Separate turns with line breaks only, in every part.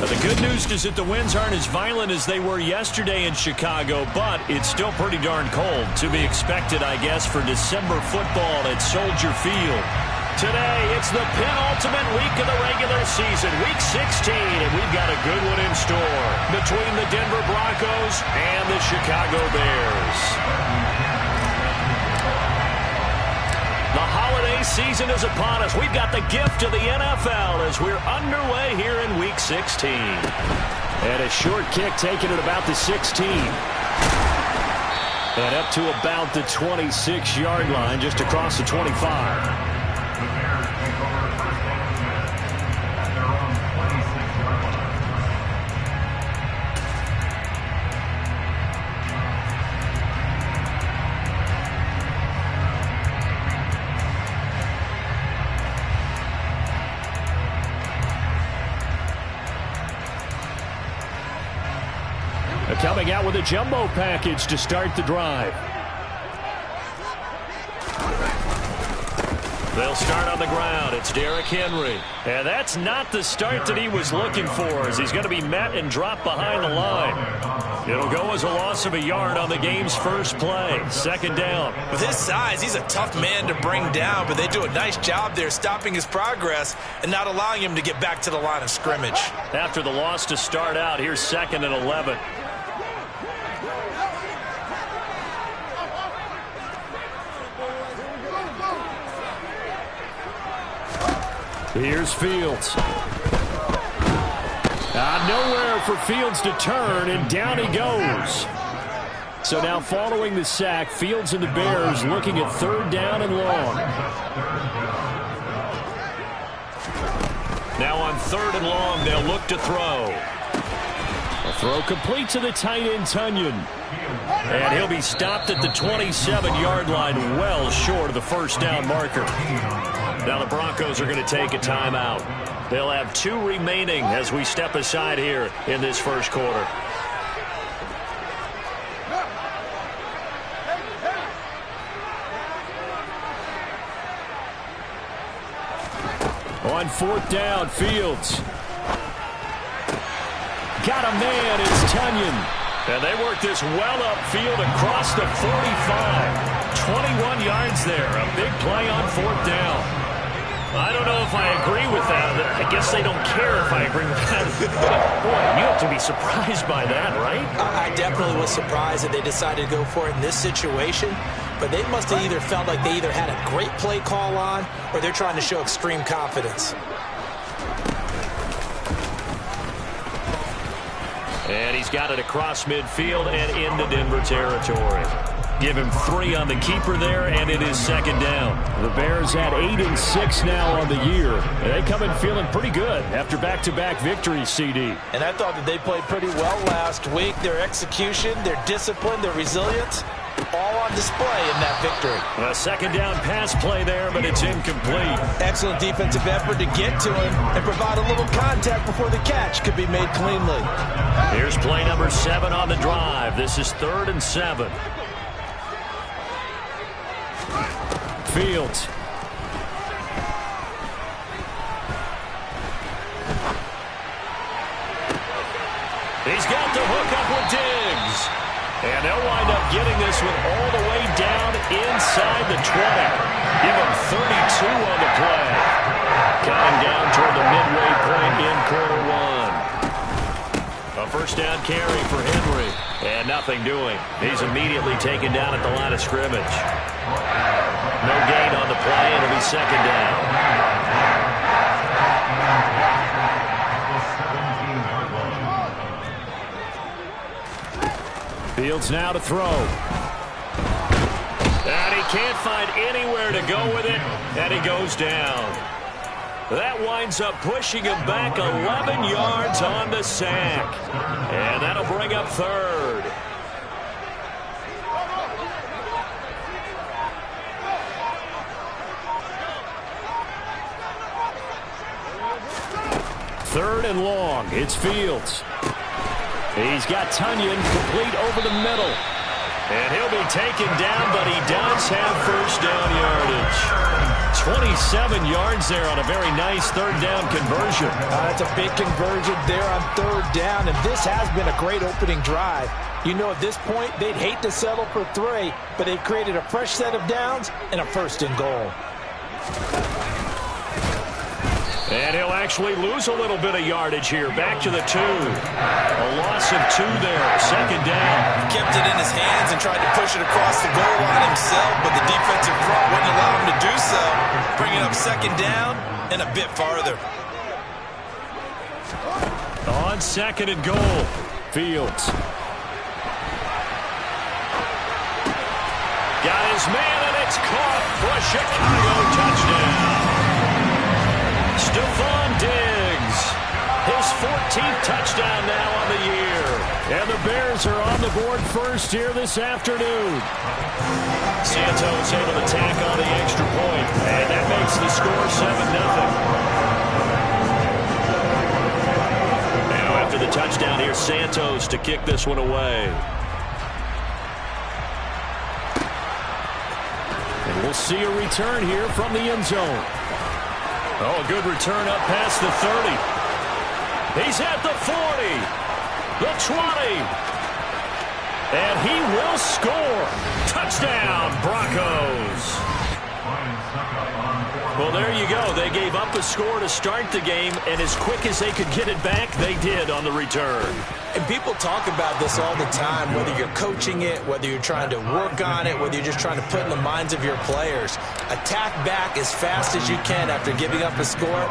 The good news is that the winds aren't as violent as they were yesterday in Chicago, but it's still pretty darn cold. To be expected, I guess, for December football at Soldier Field. Today, it's the penultimate week of the regular season, Week 16, and we've got a good one in store between the Denver Broncos and the Chicago Bears. The holiday season is upon us. We've got the gift of the NFL as we're underway here in Week 16.
And a short kick taken at about the 16. And up to about the 26-yard line, just across the 25. Coming out with a jumbo package to start the drive.
They'll start on the ground. It's Derrick Henry. And that's not the start that he was looking for, as he's going to be met and dropped behind the line. It'll go as a loss of a yard on the game's first play. Second down.
With his size, he's a tough man to bring down, but they do a nice job there stopping his progress and not allowing him to get back to the line of scrimmage.
After the loss to start out, here's 2nd and 11.
Here's Fields. Nowhere for Fields to turn, and down he goes. So now following the sack, Fields and the Bears looking at 3rd down and long.
Now on 3rd and long, they'll look to throw.
A throw complete to the tight end, Tunyon.
And he'll be stopped at the 27-yard line, well short of the first down marker. Now the Broncos are going to take a timeout. They'll have 2 remaining as we step aside here in this first quarter.
On 4th down, Fields. Got a man, it's Tunyon.
And they work this well upfield across the 45. 21 yards there. A big play on 4th down. I don't know if I agree with that. I guess they don't care if I agree with that. Boy, you have to be surprised by that, right?
I definitely was surprised that they decided to go for it in this situation. But they must have either felt like they either had a great play call on or they're trying to show extreme confidence.
And he's got it across midfield and into Denver territory. Give him 3 on the keeper there, and it is 2nd down.
The Bears at 8-6 now on the year. And they come in feeling pretty good after back-to-back victories, CD.
And I thought that they played pretty well last week. Their execution, their discipline, their resilience, all on display in that victory.
A 2nd down pass play there, but it's incomplete.
Excellent defensive effort to get to him and provide a little contact before the catch could be made cleanly.
Here's play number 7 on the drive. This is 3rd and 7.
Fields.
He's got the hook up with Diggs. And they'll wind up getting this one all the way down inside the 20. Give him 32 on the play. Counting down toward the midway point in quarter 1. A first down carry for Henry. And nothing doing. He's immediately taken down at the line of scrimmage. No gain on the play. It'll be 2nd down.
Fields now to throw.
And he can't find anywhere to go with it. And he goes down. That winds up pushing him back 11 yards on the sack. And that'll bring up 3rd.
Third and long. It's Fields. He's got Tunyon complete over the middle.
And he'll be taken down, but he does have first down yardage.
27 yards there on a very nice third down conversion.
That's a big conversion there on third down, and this has been a great opening drive. You know, at this point, they'd hate to settle for 3, but they've created a fresh set of downs and a first and goal.
And he'll actually lose a little bit of yardage here. Back to the 2. A loss of 2 there. Second down.
He kept it in his hands and tried to push it across the goal line himself, but the defensive front wouldn't allow him to do so. Bringing up second down and a bit farther.
On second and goal. Fields. Got his man, and it's caught for a Chicago touchdown. Stephon Diggs, his 14th touchdown now on the year. And the Bears are on the board first here this afternoon. Santos able to tack on the extra point, and that makes the score 7-0. Now after the touchdown, here's Santos to kick this one away. And we'll see a return here from the end zone. Oh, a good return up past the 30. He's at the 40, the 20, and he will score. Touchdown, Broncos. Well, there you go. They gave up a score to start the game, and as quick as they could get it back, they did on the return.
And people talk about this all the time, whether you're coaching it, whether you're trying to work on it, whether you're just trying to put in the minds of your players. Attack back as fast as you can after giving up a score.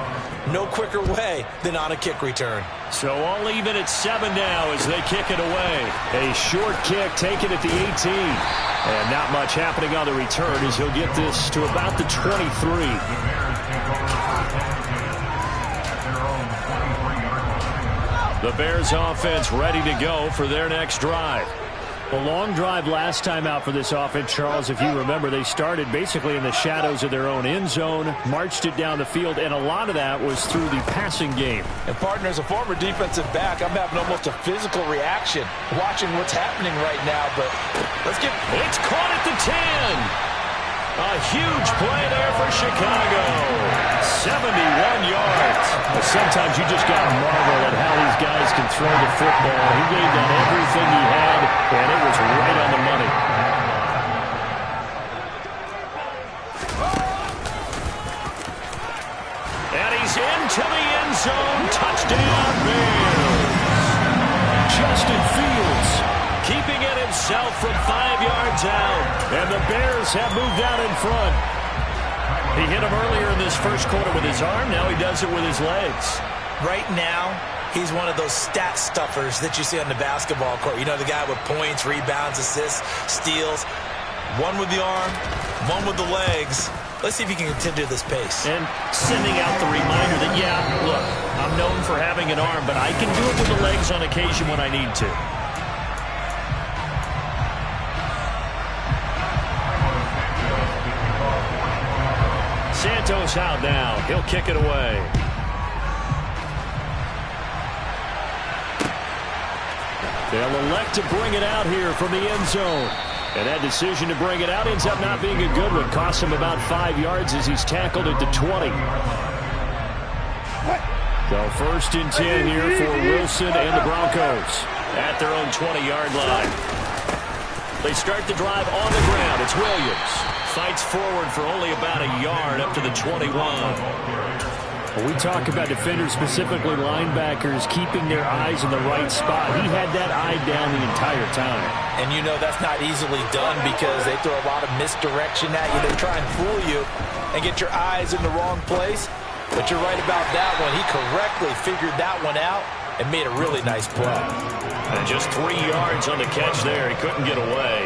No quicker way than on a kick return.
So all even at 7 now as they kick it away. A short kick taken at the 18. And not much happening on the return as he'll get this to about the 23. The Bears offense ready to go for their next drive. A long drive last time out for this offense, Charles. If you remember, they started basically in the shadows of their own end zone, marched it down the field, and a lot of that was through the passing game.
And, partner, as a former defensive back, I'm having almost a physical reaction watching what's happening right now. But let's get...
It's caught at the 10. A huge play there for Chicago. 71 yards. But sometimes you just got to marvel at how these guys can throw the football. He gave that everything he had, and it was right on the money. And he's into the end zone. Touchdown, Bears. Justin Fields keeping it himself from 5 yards out. And the Bears have moved out in front. He hit him earlier in this first quarter with his arm. Now he does it with his legs.
Right now, he's one of those stat stuffers that you see on the basketball court. You know, the guy with points, rebounds, assists, steals. One with the arm, one with the legs. Let's see if he can continue this pace.
And sending out the reminder that, yeah, look, I'm known for having an arm, but I can do it with the legs on occasion when I need to. Santos out now. He'll kick it away. They'll elect to bring it out here from the end zone. And that decision to bring it out ends up not being a good one. Costs him about 5 yards as he's tackled at the 20. So 1st and 10 here for Wilson and the Broncos at their own 20-yard line. They start the drive on the ground. It's Williams. Fights forward for only about a yard up to the 21. When we talk about defenders, specifically linebackers, keeping their eyes in the right spot, he had that eye down the entire time.
And you know that's not easily done because they throw a lot of misdirection at you. They try and fool you and get your eyes in the wrong place. But you're right about that one. He correctly figured that one out and made a really nice play.
And just 3 yards on the catch there. He couldn't get away.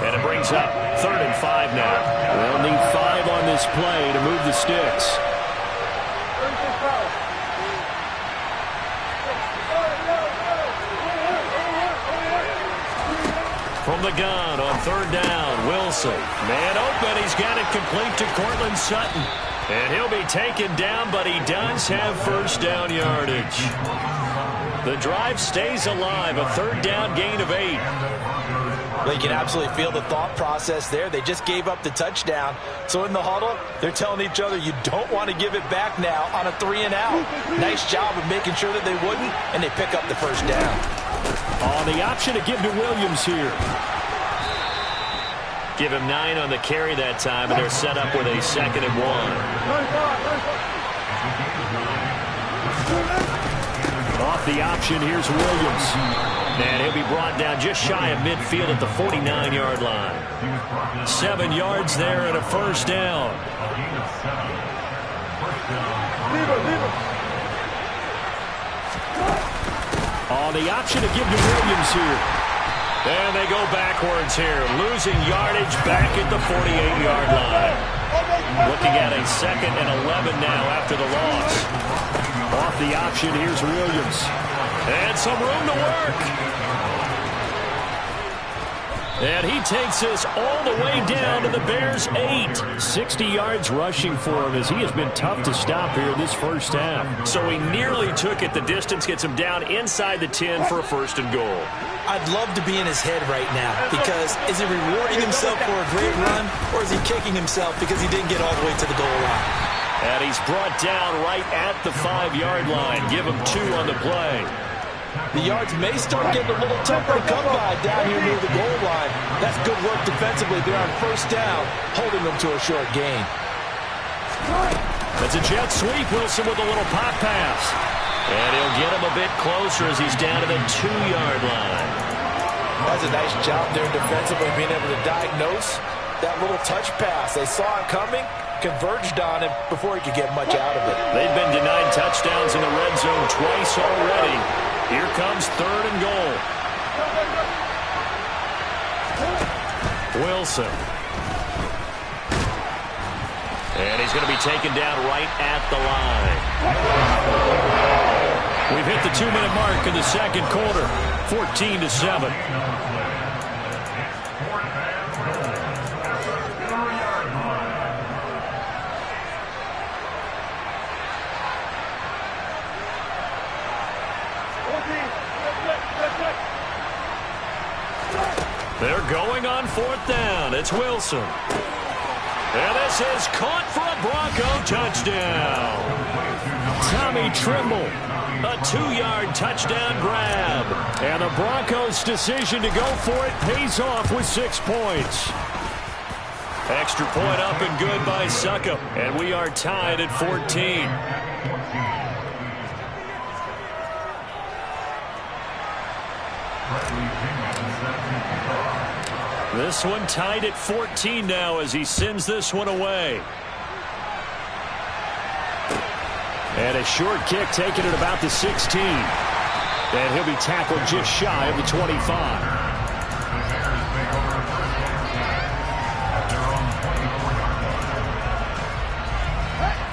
And it brings up 3rd and 5 now. They'll need 5 on this play to move the sticks. From the gun on 3rd down, Wilson. Man open, he's got it complete to Cortland Sutton. And he'll be taken down, but he does have first down yardage. The drive stays alive, a 3rd down gain of 8.
Well, you can absolutely feel the thought process there. They just gave up the touchdown. So in the huddle, they're telling each other, you don't want to give it back now on a 3-and-out. Nice job of making sure that they wouldn't, and they pick up the first down.
On the option to give to Williams here.
Give him 9 on the carry that time, and they're set up with a 2nd and 1.
Off the option, here's Williams. And he'll be brought down just shy of midfield at the 49-yard line. 7 yards there and a first down. On the option to give to Williams here.
And they go backwards here, losing yardage back at the 48-yard line. Looking at a 2nd and 11 now after the loss.
Off the option, here's Williams.
And some room to work.
And he takes us all the way down to the Bears' 8. 60 yards rushing for him as he has been tough to stop here this first half.
So he nearly took it the distance, gets him down inside the 10 for a 1st and goal.
I'd love to be in his head right now because is he rewarding himself for a great run or is he kicking himself because he didn't get all the way to the goal line?
And he's brought down right at the 5-yard line. Give him 2 on the play.
The yards may start getting a little tougher to come by down here near the goal line. That's good work defensively. They're on first down, holding them to a short gain.
That's a jet sweep. Wilson with a little pop pass. And he'll get him a bit closer as he's down to the 2-yard line.
That's a nice job there defensively, being able to diagnose that little touch pass. They saw it coming, converged on him before he could get much out of it.
They've been denied touchdowns in the red zone twice already. Here comes 3rd and goal. Wilson. And he's going to be taken down right at the line.
We've hit the 2-minute mark in the 2nd quarter. 14-7.
They're going on 4th down. It's Wilson. And this is caught for a Bronco touchdown.
Tommy Trimble.
A 2-yard touchdown grab.
And the Broncos' decision to go for it pays off with 6 points.
Extra point up and good by Suckup. And we are tied at 14. This one tied at 14 now as he sends this one away.
And a short kick taken at about the 16. And he'll be tackled just shy of the 25.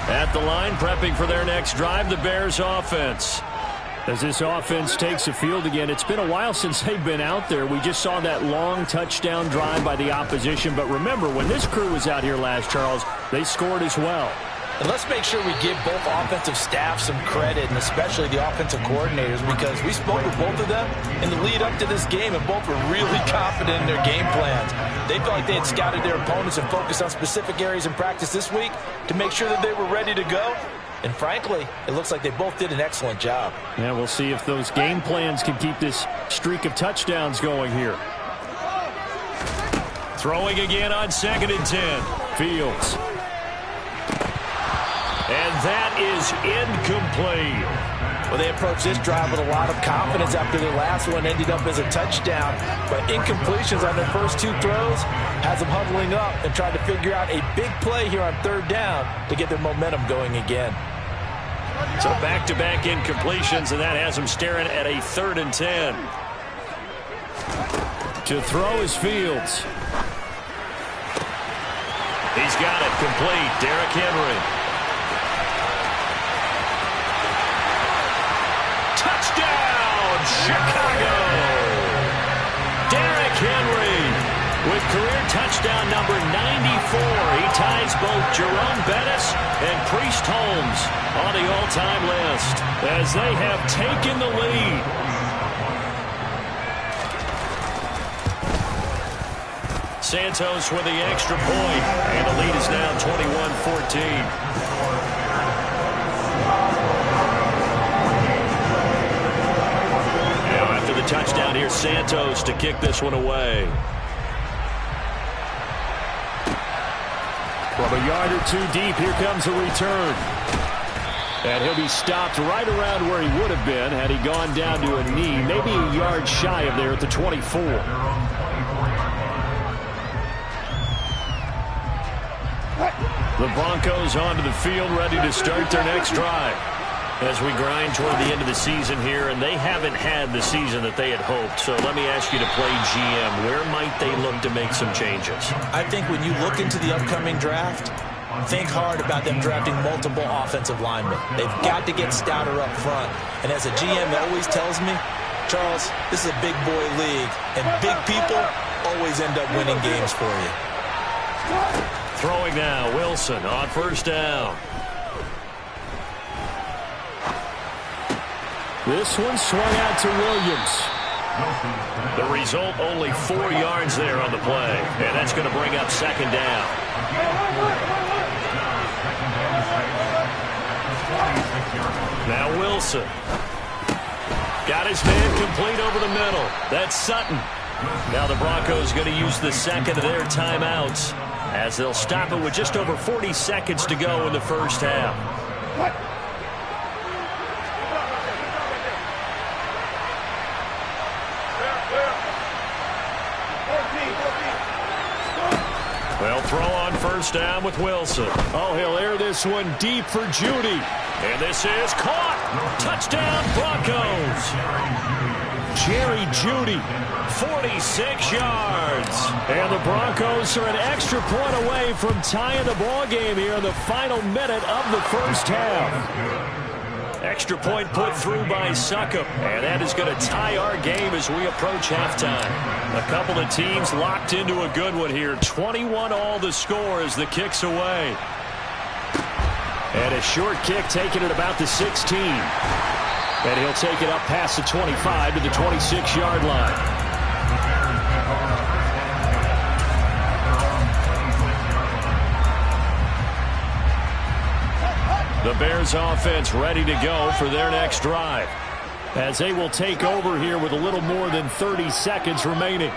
At the line, prepping for their next drive, the Bears offense.
As this offense takes the field again, it's been a while since they've been out there. We just saw that long touchdown drive by the opposition. But remember, when this crew was out here last, Charles, they scored as well.
And let's make sure we give both offensive staff some credit, and especially the offensive coordinators, because we spoke with both of them in the lead up to this game, and both were really confident in their game plans. They felt like they had scouted their opponents and focused on specific areas in practice this week to make sure that they were ready to go. And frankly, it looks like they both did an excellent job.
Yeah, we'll see if those game plans can keep this streak of touchdowns going here.
Throwing again on 2nd and 10.
Fields.
And that is incomplete.
Well, they approached this drive with a lot of confidence after their last one ended up as a touchdown. But incompletions on their first 2 throws has them huddling up and trying to figure out a big play here on 3rd down to get their momentum going again.
So back-to-back incompletions, and that has them staring at a 3rd and 10.
To throw is Fields.
He's got it complete. Derrick Henry. Touchdown, Chicago! Derrick Henry with career touchdown number 94. He ties both Jerome Bettis and Priest Holmes on the all-time list as they have taken the lead.
Santos with the extra point, and the lead is now 21-14. The touchdown here, Santos to kick this one away. From a yard or two deep, here comes a return. And he'll be stopped right around where he would have been had he gone down to a knee, maybe a yard shy of there at the 24. The Broncos onto the field, ready to start their next drive. As we grind toward the end of the season here, and they haven't had the season that they had hoped. So let me ask you to play GM. Where might they look to make some changes?
I think when you look into the upcoming draft, think hard about them drafting multiple offensive linemen. They've got to get stouter up front. And as a GM that always tells me, Charles, this is a big boy league, and big people always end up winning games for you.
Throwing now, Wilson on first down. This one swung out to Williams. The result, only 4 yards there on the play. And that's going to bring up second down. Now Wilson. Got his man complete over the middle. That's Sutton. Now the Broncos going to use the second of their timeouts as they'll stop it with just over 40 seconds to go in the first half. They'll throw on first down with Wilson. Oh, he'll air this one deep for Judy. And this is caught. Touchdown, Broncos. Jerry Judy, 46 yards. And the Broncos are an extra point away from tying the ball game here in the final minute of the first half. Extra point put through by Succop, and that is going to tie our game as we approach halftime. A couple of teams locked into a good one here. 21 all the score as the kick's away. And a short kick taken at about the 16. And he'll take it up past the 25 to the 26-yard line. The Bears offense ready to go for their next drive as they will take over here with a little more than 30 seconds remaining.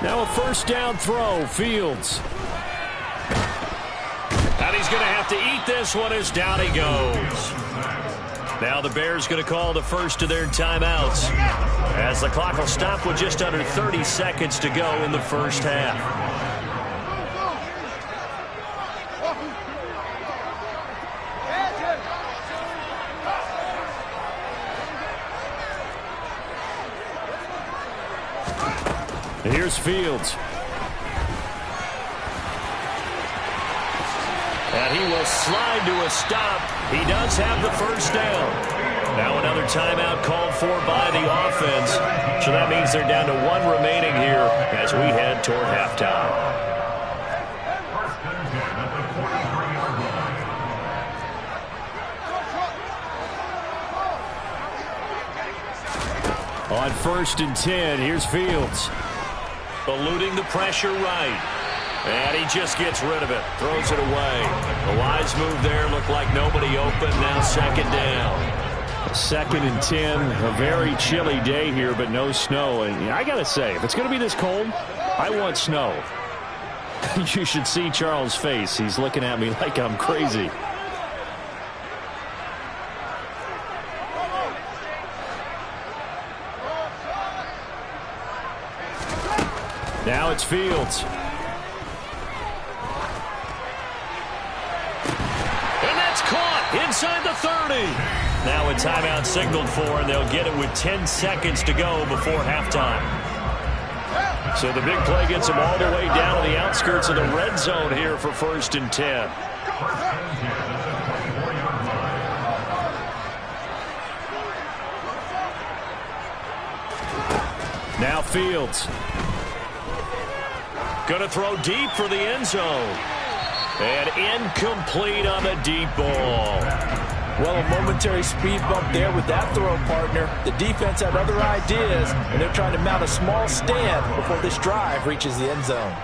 Now a first down throw, Fields. And he's going to have to eat this one as down he goes. Now the Bears going to call the first of their timeouts as the clock will stop with just under 30 seconds to go in the first half. Here's Fields. And he will slide to a stop. He does have the first down. Now another timeout called for by the offense. So that means they're down to 1 remaining here as we head toward halftime. On first and 10, here's Fields. Eluding the pressure right. And he just gets rid of it. Throws it away. A wise move there. Looked like nobody open. Now second down. Second and 10. A very chilly day here, but no snow. And I got to say, if it's going to be this cold, I want snow. You should see Charles' face. He's looking at me like I'm crazy. Now it's Fields. And that's caught inside the 30. Now a timeout signaled for, and they'll get it with 10 seconds to go before halftime. So the big play gets them all the way down to the outskirts of the red zone here for first and 10. Now Fields. Going to throw deep for the end zone. And incomplete on the deep ball.
Well, a momentary speed bump there with that throw, partner. The defense had other ideas, and they're trying to mount a small stand before this drive reaches the end zone.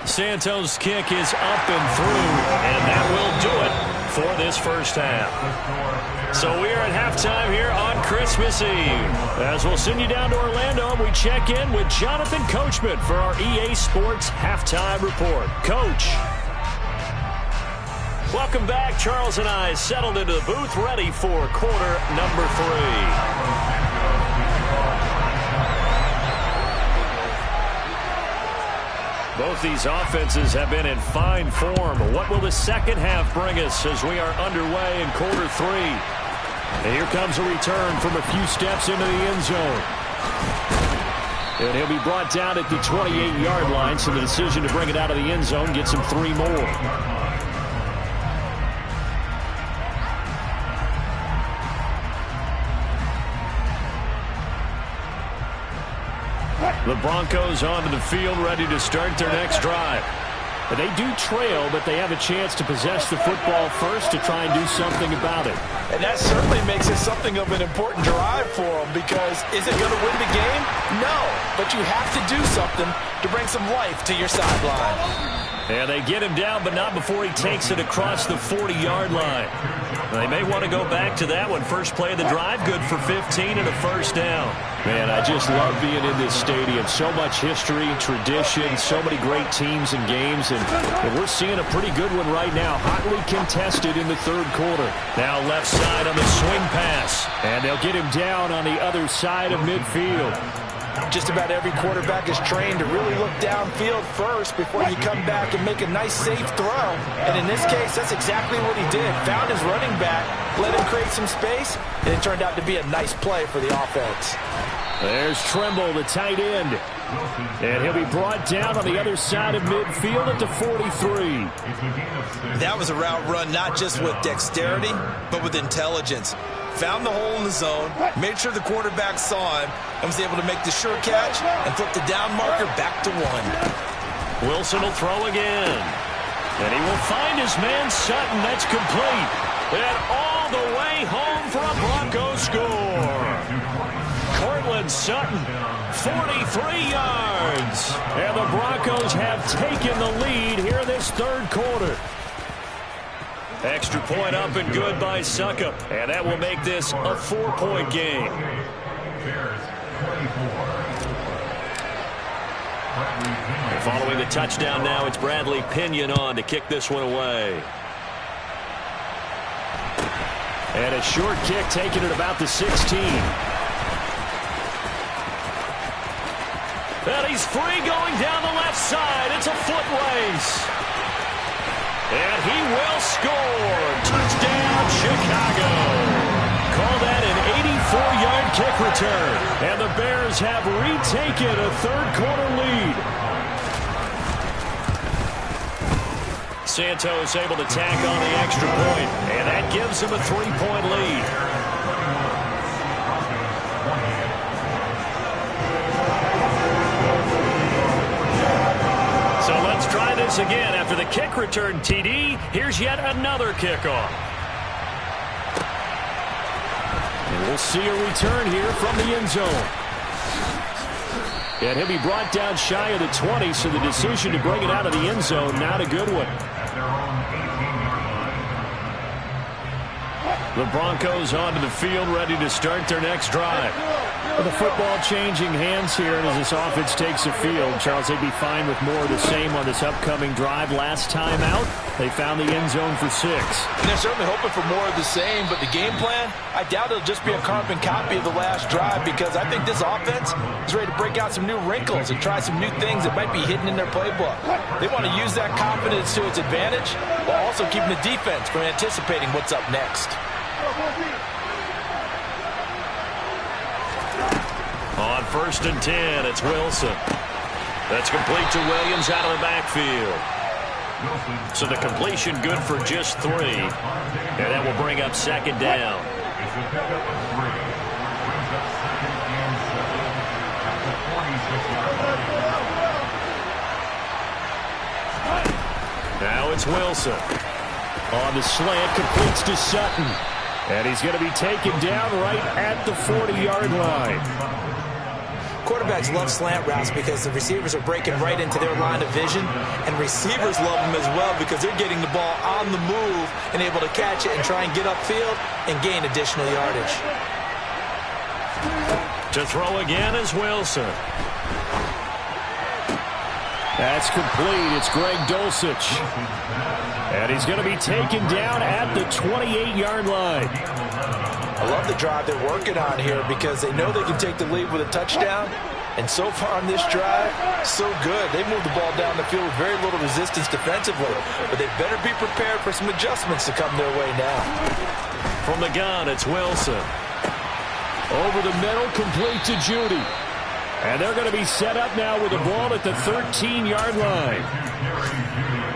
Santos' kick is up and through, and that will do it for this first half. So we are at halftime here on Christmas Eve. As we'll send you down to Orlando, we check in with Jonathan Coachman for our EA Sports Halftime Report. Coach. Welcome back. Charles and I settled into the booth ready for quarter number 3. Both these offenses have been in fine form. What will the second half bring us as we are underway in quarter 3? And here comes a return from a few steps into the end zone. And he'll be brought down at the 28-yard line, so the decision to bring it out of the end zone gets him 3 more. The Broncos onto the field, ready to start their next drive. They do trail, but they have a chance to possess the football first to try and do something about it.
And that certainly makes it something of an important drive for them, because is it going to win the game? No, but you have to do something to bring some life to your sideline.
And they get him down, but not before he takes it across the 40-yard line. They may want to go back to that one. First play of the drive, good for 15 and a first down. Man, I just love being in this stadium. So much history, tradition, so many great teams and games. And we're seeing a pretty good one right now. Hotly contested in the third quarter. Now left side on the swing pass. And they'll get him down on the other side of midfield.
Just about every quarterback is trained to really look downfield first before you come back and make a nice, safe throw. And in this case, that's exactly what he did. Found his running back, let him create some space, and it turned out to be a nice play for the offense.
There's Trimble, the tight end. And he'll be brought down on the other side of midfield at the 43.
That was a route run not just with dexterity, but with intelligence. Found the hole in the zone, made sure the quarterback saw him, and was able to make the sure catch and flip the down marker back to 1.
Wilson will throw again. And he will find his man Sutton. That's complete. And all the way home for a Broncos score. Cortland Sutton, 43 yards. And the Broncos have taken the lead here in this third quarter. Extra point up and good by Suckup. And that will make this a 4-point game. And following the touchdown now, it's Bradley Pinion on to kick this one away. And a short kick taken at about the 16. And he's free going down the left side. It's a foot race. And he will score. Touchdown, Chicago. Call that an 84-yard kick return. And the Bears have retaken a third-quarter lead. Santos able to tack on the extra point, and that gives him a 3-point lead. So let's try this again. After the kick return, TD, here's yet another kickoff. And we'll see a return here from the end zone. And he'll be brought down shy of the 20, so the decision to bring it out of the end zone, not a good one. The Broncos onto the field, ready to start their next drive. With the football changing hands here, and as this offense takes the field, Charles, they'd be fine with more of the same on this upcoming drive. Last time out, they found the end zone for 6.
And they're certainly hoping for more of the same, but the game plan, I doubt it'll just be a carbon copy of the last drive, because I think this offense is ready to break out some new wrinkles and try some new things that might be hidden in their playbook. They want to use that confidence to its advantage, while also keeping the defense from anticipating what's up next.
On 1st and 10, it's Wilson. That's complete to Williams out of the backfield. So the completion good for just 3. And that will bring up 2nd down.
Now it's Wilson. On the slant, completes to Sutton. And he's going to be taken down right at the 40-yard line.
Quarterbacks love slant routes because the receivers are breaking right into their line of vision, and receivers love them as well because they're getting the ball on the move and able to catch it and try and get upfield and gain additional yardage.
To throw again is Wilson. That's complete. It's Greg Dulcich. And he's going to be taken down at the 28-yard line.
I love the drive they're working on here because they know they can take the lead with a touchdown. And so far on this drive, so good. They moved the ball down the field with very little resistance defensively. But they better be prepared for some adjustments to come their way now.
From the gun, it's Wilson. Over the middle, complete to Judy. And they're going to be set up now with the ball at the 13-yard line.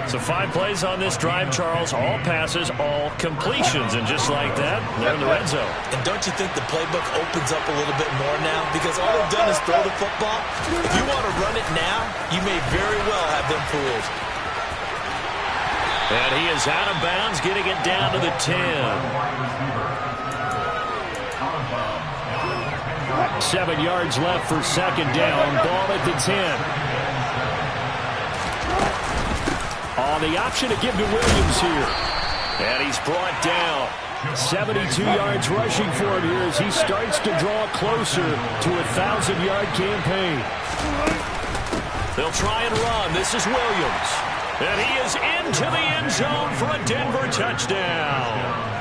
So 5 plays on this drive, Charles. All passes, all completions. And just like that, they're in the red zone.
And don't you think the playbook opens up a little bit more now? Because all they've done is throw the football. If you want to run it now, you may very well have them fooled.
And he is out of bounds, getting it down to the 10. 7 yards left for second down. Ball at the 10. On the option to give to Williams here. And he's brought down. 72 yards rushing for him here as he starts to draw closer to a 1,000-yard campaign. They'll try and run. This is Williams. And he is into the end zone for a Denver touchdown.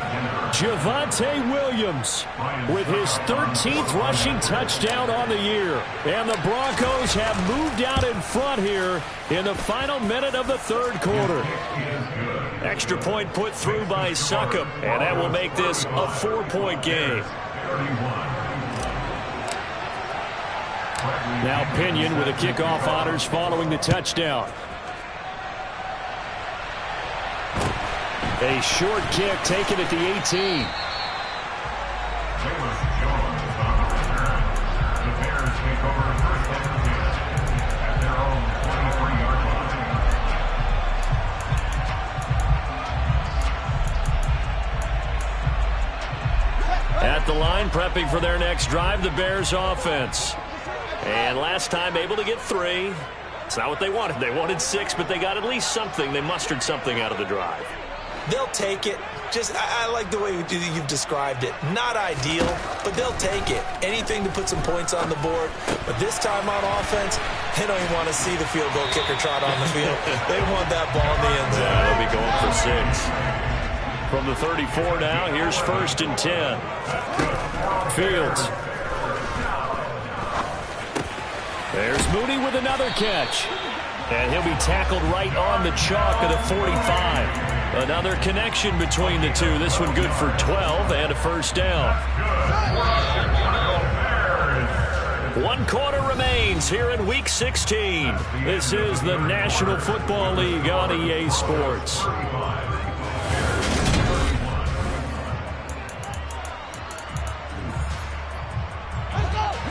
Javonte Williams with his 13th rushing touchdown on the year. And the Broncos have moved out in front here in the final minute of the third quarter. Extra point put through by Succop, and that will make this a 4-point game. Now Pinion with the kickoff honors following the touchdown. A short kick taken at the 18. At the line, prepping for their next drive, the Bears offense. And last time able to get 3. It's not what they wanted. They wanted 6, but they got at least something. They mustered something out of the drive.
They'll take it. I like the way you've described it. Not ideal, but they'll take it. Anything to put some points on the board. But this time on offense, they don't even want to see the field goal kicker trot on the field. They want that ball in the end zone.
Yeah, they'll be going for 6. From the 34 now, here's 1st and 10. Fields. There's Mooney with another catch. And he'll be tackled right on the chalk of the 45. Another connection between the two. This one good for 12 and a first down. 1 quarter remains here in Week 16. This is the National Football League on EA Sports.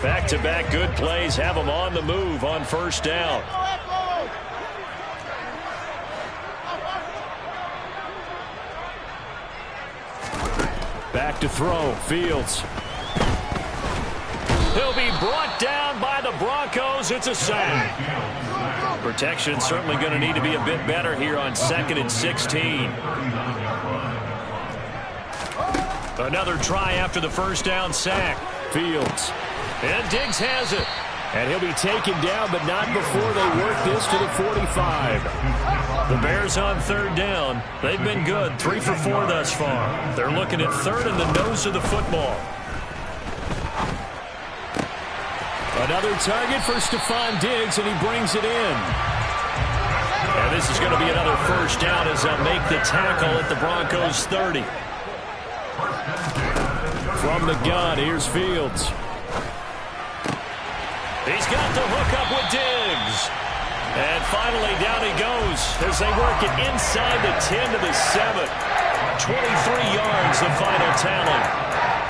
Back-to-back good plays have them on the move on first down. Back to throw. Fields. He'll be brought down by the Broncos. It's a sack. Protection certainly going to need to be a bit better here on 2nd and 16. Another try after the first down sack. Fields. And Diggs has it. And he'll be taken down, but not before they work this to the 45. The Bears on 3rd down. They've been good. 3 for 4 thus far. They're looking at 3rd and the nose of the football. Another target for Stephon Diggs, and he brings it in. And this is going to be another first down as they'll make the tackle at the Broncos' 30. From the gun, here's Fields. He's got the hook up with Diggs. And finally down he goes as they work it inside the 10 to the 7. 23 yards the final tally.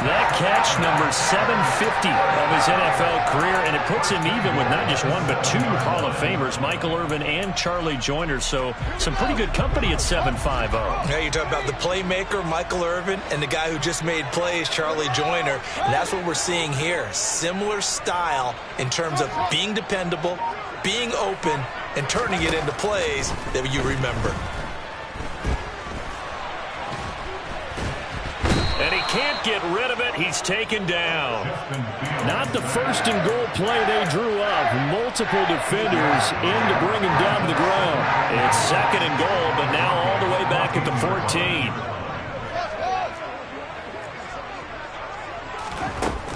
That catch, number 750 of his NFL career, and it puts him even with not just one but two Hall of Famers, Michael Irvin and Charlie Joyner. So some pretty good company at 7.50.
Yeah, you talk about the playmaker, Michael Irvin, and the guy who just made plays, Charlie Joyner. And that's what we're seeing here. Similar style in terms of being dependable, being open, and turning it into plays that you remember.
And he can't get rid of it. He's taken down. Not the first and goal play they drew up. Multiple defenders in to bring him down to the ground. It's second and goal, but now all the way back at the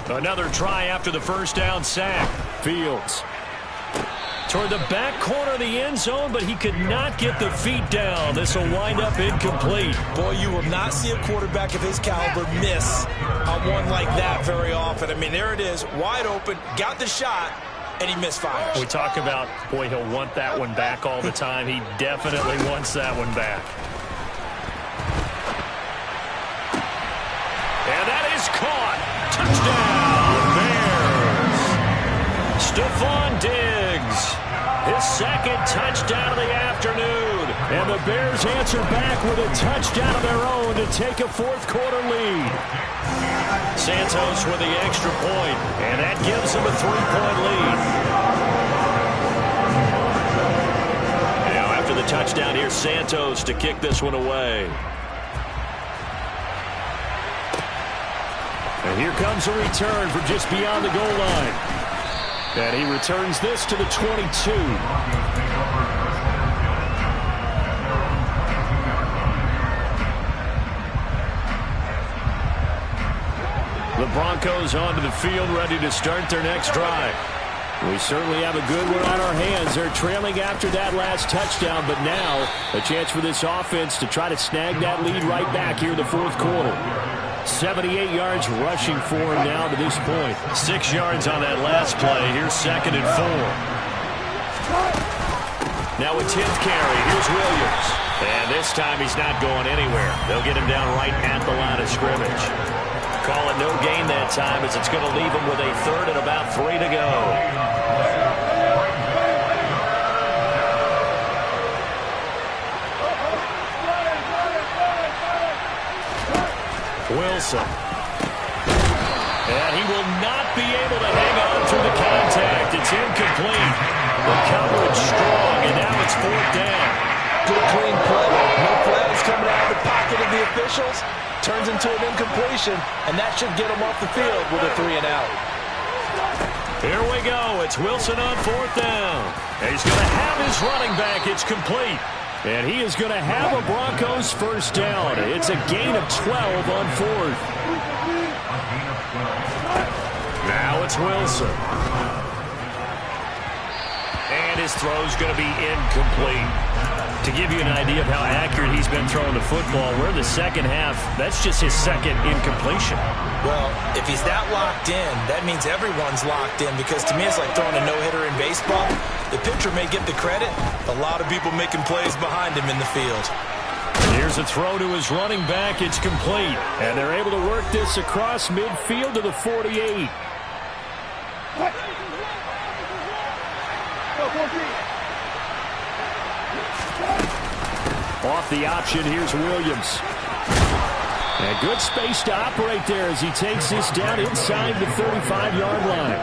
14. Another try after the first down sack. Fields toward the back corner of the end zone, but he could not get the feet down. This will wind up incomplete.
Boy, you will not see a quarterback of his caliber miss on one like that very often. I mean, there it is, wide open, got the shot, and he misfires.
We talk about, boy, he'll want that one back all the time. He definitely wants that one back. And that is caught. Touchdown, Bears. Stephon Diggs. His second touchdown of the afternoon. And the Bears answer back with a touchdown of their own to take a fourth-quarter lead. Santos with the extra point, and that gives them a 3-point lead. Now, after the touchdown, here's Santos to kick this one away. And here comes a return from just beyond the goal line. And he returns this to the 22. The Broncos onto the field, ready to start their next drive. We certainly have a good one on our hands. They're trailing after that last touchdown, but now a chance for this offense to try to snag that lead right back here in the fourth quarter. 78 yards rushing for him now to this point. 6 yards on that last play. Here's second and 4. Now a 10th carry. Here's Williams. And this time he's not going anywhere. They'll get him down right at the line of scrimmage. Call it no gain that time as it's going to leave him with a third and about 3 to go. Wilson. And he will not be able to hang on through the contact. It's incomplete. The coverage strong, and now it's fourth down.
Good clean play. No flags coming out of the pocket of the officials. Turns into an incompletion, and that should get him off the field with a 3 and out.
Here we go. It's Wilson on fourth down. And he's going to have his running back. It's complete. And he is going to have a Broncos first down. It's a gain of 12 on fourth. Now it's Wilson. And his throw's going to be incomplete. To give you an idea of how accurate he's been throwing the football, we're in the second half. That's just his second incompletion.
Well, if he's that locked in, that means everyone's locked in, because to me it's like throwing a no-hitter in baseball. The pitcher may get the credit. A lot of people making plays behind him in the field.
Here's a throw to his running back. It's complete. And they're able to work this across midfield to the 48. Off the option, here's Williams. And good space to operate there as he takes this down inside the 35-yard line.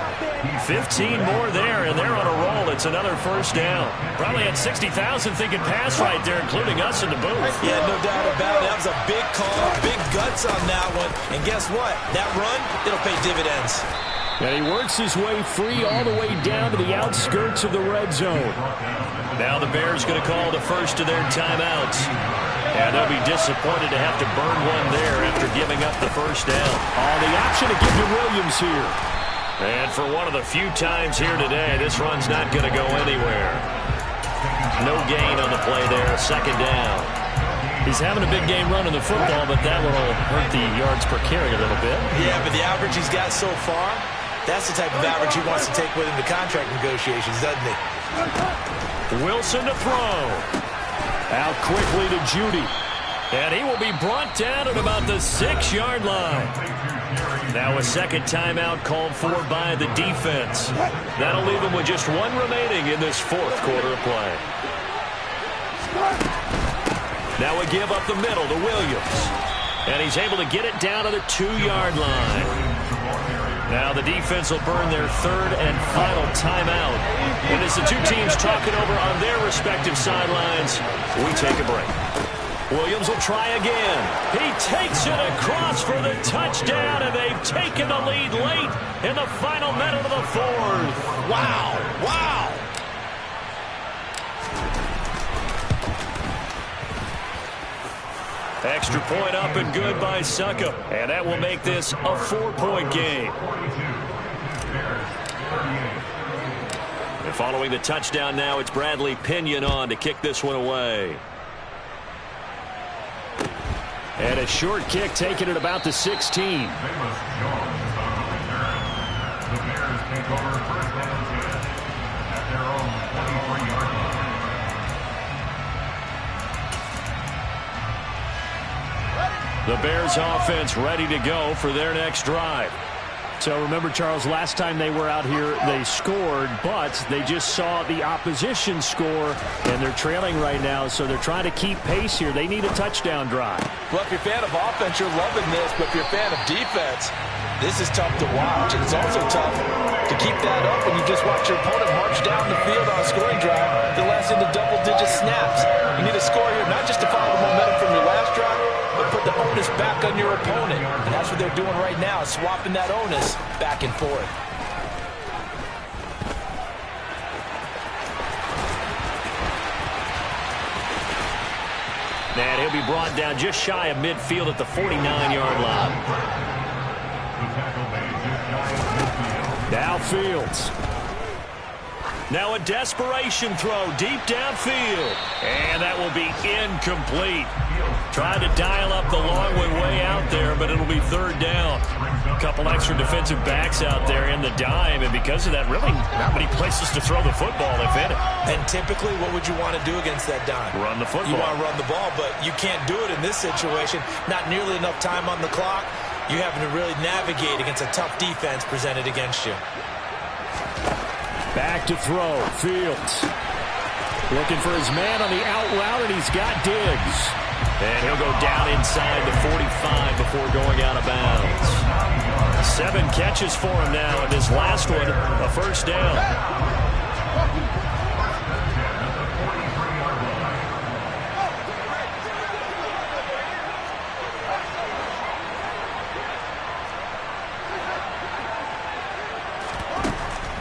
15 more there, and they're on a roll. It's another first down. Probably had 60,000 thinking pass right there, including us in the booth.
Yeah, no doubt about it. That was a big call, big guts on that one. And guess what? That run, it'll pay dividends.
And he works his way free all the way down to the outskirts of the red zone. Now the Bears going to call the first of their timeouts. And they'll be disappointed to have to burn one there after giving up the first down. Oh, the option to give to Williams here. And for one of the few times here today, this run's not going to go anywhere. No gain on the play there, second down. He's having a big game running the football, but that will hurt the yards per carry a little bit.
Yeah, but the average he's got so far, that's the type of average he wants to take with him to contract negotiations, doesn't he?
Wilson to throw. Out quickly to Judy. And he will be brought down at about the 6-yard line. Now a second timeout called for by the defense. That'll leave him with just one remaining in this fourth quarter of play. Now a give up the middle to Williams. And he's able to get it down to the 2-yard line. Now the defense will burn their third and final timeout. And as the two teams talk it over on their respective sidelines, we take a break. Williams will try again. He takes it across for the touchdown, and they've taken the lead late in the final minute of the fourth.
Wow, wow.
Extra point up and good by Suckup. And that will make this a 4-point game. And following the touchdown now, it's Bradley Pinion on to kick this one away. And a short kick taken at about the 16.
The Bears take over first and 10 at their own 23-yard line.
The Bears offense ready to go for their next drive.
So remember, Charles, last time they were out here, they scored, but they just saw the opposition score, and they're trailing right now, so they're trying to keep pace here. They need a touchdown drive.
Well, if you're a fan of offense, you're loving this, but if you're a fan of defense, this is tough to watch. It's also tough to keep that up when you just watch your opponent march down the field on a scoring drive that lasts into double-digit snaps. You need a score here, not just to follow the momentum from your last drive, but put the onus back on your opponent. And that's what they're doing right now, swapping that onus back and forth.
And he'll be brought down just shy of midfield at the 49-yard line.
Now Fields.
Now a desperation throw deep downfield. And that will be incomplete. Tried to dial up the long way out there, but it'll be third down. A couple extra defensive backs out there in the dime, and because of that, really not many places to throw the football, if any.
And typically, what would you want to do against that dime?
Run the football.
You want to run the ball, but you can't do it in this situation. Not nearly enough time on the clock. You having to really navigate against a tough defense presented against you.
Back to throw. Fields. Looking for his man on the out route, and he's got Diggs.
And he'll go down inside the 45 before going out of bounds. 7 catches for him now, and his last one, a first down.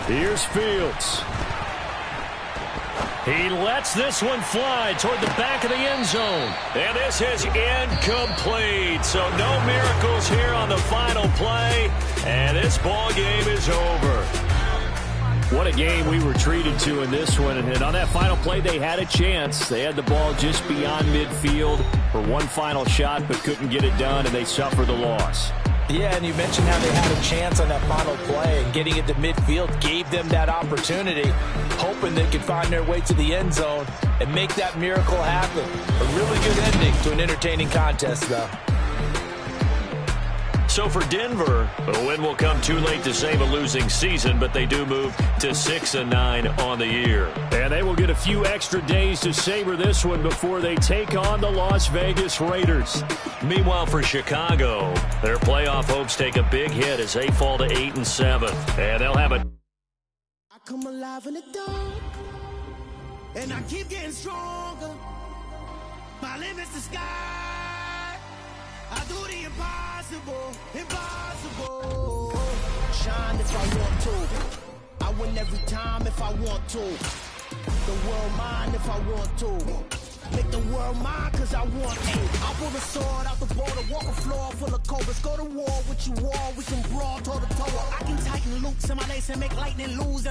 Here's Fields.
He lets this one fly toward the back of the end zone. And this is incomplete. So no miracles here on the final play. And this ball game is over.
What a game we were treated to in this one. And on that final play, they had a chance. They had the ball just beyond midfield for one final shot, but couldn't get it done, and they suffer the loss.
Yeah, and you mentioned how they had a chance on that final play, and getting it to midfield gave them that opportunity, hoping they could find their way to the end zone and make that miracle happen. A really good ending to an entertaining contest, though.
So for Denver, the win will come too late to save a losing season, but they do move to 6-9 on the year.
And they will get a few extra days to savor this one before they take on the Las Vegas Raiders.
Meanwhile, for Chicago, their playoff hopes take a big hit as they fall to 8-7. And they'll have a...
I come alive in the dark, and I keep getting stronger. My limit's the sky. I do the impossible, impossible. Shine if I want to. I win every time if I want to. The world mine if I want to. Make the world mine cause I want to. I pull the sword out the border, walk a floor full of cobras. Go to war with you all, we can brawl toe to toe. I can tighten loops in my lace and make lightning lose.